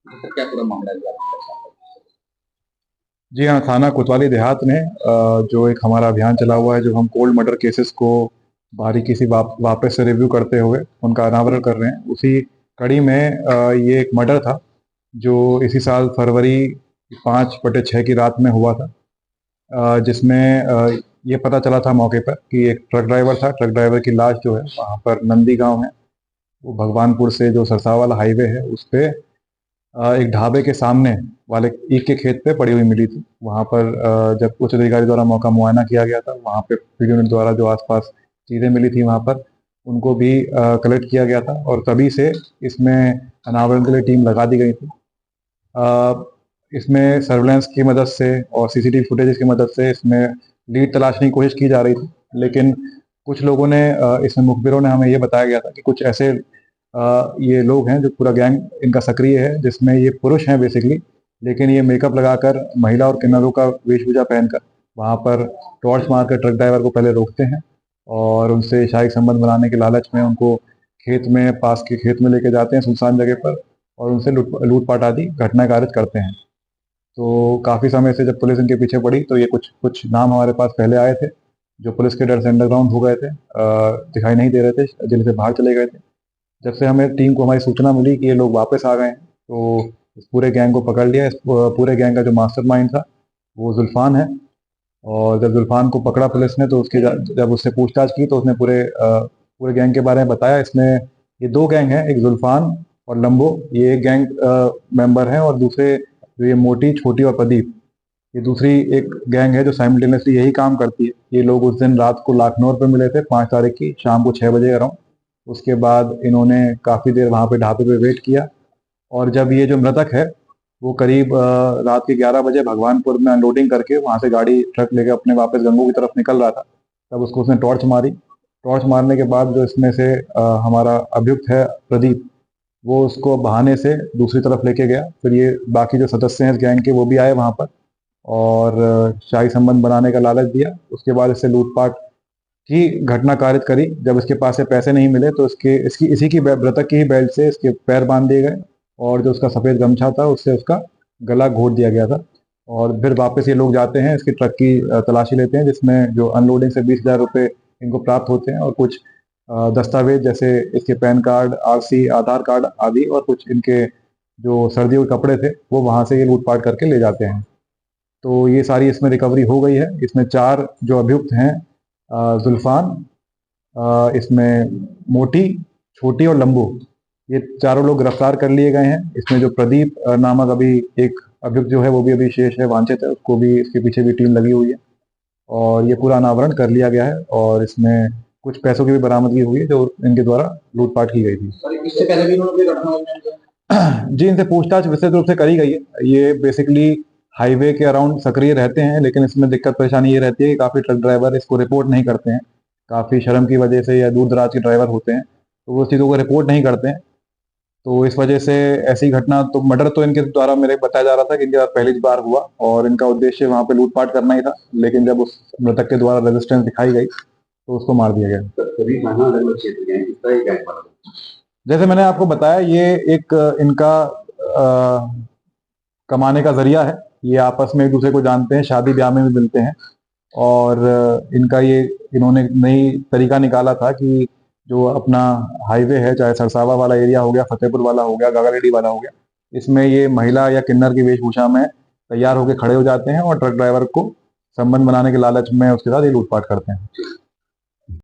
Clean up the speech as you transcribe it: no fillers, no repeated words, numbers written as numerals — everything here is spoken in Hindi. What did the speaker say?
तो क्या पूरा मामला है जो आपके साथ? जी हाँ, थाना कोतवाली देहात ने जो एक हमारा अभियान चला हुआ है, जो हम कोल्ड मर्डर केसेस को बारीकी से वापस से रिव्यू करते हुए उनका अनावरण कर रहे हैं। उसी कड़ी में ये एक मर्डर था जो इसी साल फरवरी 5/6 की रात में हुआ था, जिसमें ये पता चला था मौके पर कि एक ट्रक ड्राइवर था। ट्रक ड्राइवर की लाश जो है वहाँ पर नंदी गांव है, वो भगवानपुर से जो सरसावा वाला हाईवे है उस पे एक ढाबे के सामने वाले ईख के खेत पे पड़ी हुई मिली थी। वहाँ पर जब उच्च अधिकारी द्वारा मौका मुआयना किया गया था, वहाँ पे फील्ड यूनिट द्वारा जो आसपास चीज़ें मिली थी वहाँ पर उनको भी कलेक्ट किया गया था, और तभी से इसमें अनावरण के लिए टीम लगा दी गई थी। अ, इसमें सर्विलेंस की मदद से और सीसीटीवी फुटेज की मदद से इसमें लीड तलाशने की कोशिश की जा रही थी, लेकिन कुछ लोगों ने इसमें मुखबिरों ने हमें ये बताया गया था कि कुछ ऐसे ये लोग हैं, जो पूरा गैंग इनका सक्रिय है, जिसमें ये पुरुष हैं बेसिकली, लेकिन ये मेकअप लगाकर महिला और किन्नरों का वेशभूषा पहनकर वहाँ पर टॉर्च मारकर ट्रक ड्राइवर को पहले रोकते हैं और उनसे शारीरिक संबंध बनाने के लालच में उनको खेत में, पास के खेत में लेके जाते हैं सुनसान जगह पर, और उनसे लूटपाट आदि घटना कार्य करते हैं। तो काफ़ी समय से जब पुलिस इनके पीछे पड़ी तो ये कुछ कुछ नाम हमारे पास पहले आए थे, जो पुलिस के डर से अंडरग्राउंड हो गए थे, दिखाई नहीं दे रहे थे, जेल से बाहर चले गए थे। जब से हमें टीम को हमारी सूचना मिली कि ये लोग वापस आ गए हैं, तो इस पूरे गैंग को पकड़ लिया। इस पूरे गैंग का जो मास्टरमाइंड था वो जुल्फान है। और जब जुल्फान को पकड़ा पुलिस ने तो जब उससे पूछताछ की तो उसने पूरे गैंग के बारे में बताया। इसमें ये दो गैंग हैं, एक जुल्फान और लंबो, ये एक गैंग मेंबर हैं, और दूसरे जो ये मोटी, छोटी और प्रदीप, ये दूसरी एक गैंग है जो साइमल्टेनियसली यही काम करती है। ये लोग उस दिन रात को लाखनौर पे मिले थे, 5 तारीख की शाम को 6 बजे अराउंड। उसके बाद इन्होंने काफ़ी देर वहाँ पे ढाबे पे वेट किया, और जब ये जो मृतक है वो करीब रात के 11 बजे भगवानपुर में अनलोडिंग करके वहाँ से गाड़ी ट्रक लेकर अपने वापस गंगो की तरफ निकल रहा था, तब उसको उसने टॉर्च मारी। टॉर्च मारने के बाद जो इसमें से हमारा अभियुक्त है प्रदीप, वो उसको बहाने से दूसरी तरफ लेके गया। फिर ये बाकी जो सदस्य हैं इस गैंग के वो भी आए वहाँ पर, और शाही संबंध बनाने का लालच दिया। उसके बाद इससे लूटपाट की घटना कारित करी। जब इसके पास से पैसे नहीं मिले तो इसके इसकी इसी की मृतक की ही बेल्ट से इसके पैर बांध दिए गए, और जो उसका सफ़ेद गमछा था उससे उसका गला घोट दिया गया था। और फिर वापस ये लोग जाते हैं, इसकी ट्रक की तलाशी लेते हैं, जिसमें जो अनलोडिंग से 20,000 रुपये इनको प्राप्त होते हैं, और कुछ दस्तावेज जैसे इसके पैन कार्ड, आरसी, आधार कार्ड आदि, और कुछ इनके जो सर्दियों के कपड़े थे वो वहाँ से ये लूटपाट करके ले जाते हैं। तो ये सारी इसमें रिकवरी हो गई है। इसमें 4 जो अभियुक्त हैं, जुल्फान, इसमें मोटी, छोटी और लंबू, ये चारों लोग गिरफ्तार कर लिए गए हैं। इसमें जो प्रदीप नामक अभी एक अभियुक्त जो है वो भी अभी शेष है, वांछित है, उसको भी, इसके पीछे भी टीम लगी हुई है। और ये पूरा अनावरण कर लिया गया है, और इसमें कुछ पैसों की भी बरामदगी हुई है जो इनके द्वारा लूटपाट की गई थी। सर इससे पहले भी उन्होंने कोई घटना वगैरह किया? जी, इनसे पूछताछ विस्तृत रूप से करी गई है। ये बेसिकली हाईवे के अराउंड सक्रिय रहते हैं, लेकिन इसमें दिक्कत परेशानी ये रहती है कि काफ़ी ट्रक ड्राइवर इसको रिपोर्ट नहीं करते हैं। काफ़ी शर्म की वजह से, या दूर दराज के ड्राइवर होते हैं तो वो उस चीज़ों को रिपोर्ट नहीं करते हैं। तो इस वजह से ऐसी घटना, तो मर्डर तो इनके द्वारा मेरे बताया जा रहा था कि इनके साथ पहली बार हुआ, और इनका उद्देश्य वहाँ पे लूटपाट करना ही था, लेकिन जब उस मृतक के द्वारा रेजिस्टेंस दिखाई गई तो उसको मार दिया गया। सभी थाना अलग अलग क्षेत्र के हैं, किस तरह गैंग बना? जैसे मैंने आपको बताया, ये एक इनका कमाने का जरिया है। ये आपस में एक दूसरे को जानते हैं, शादी ब्याह में भी मिलते हैं, और इनका ये, इन्होंने नई तरीका निकाला था कि जो अपना हाईवे है, चाहे सरसावा वाला एरिया हो गया, फतेहपुर वाला हो गया, गागारेड्डी वाला हो गया, इसमें ये महिला या किन्नर की वेशभूषा में तैयार होकर खड़े हो जाते हैं और ट्रक ड्राइवर को संबंध बनाने के लालच में उसके साथ ये लूटपाट करते हैं।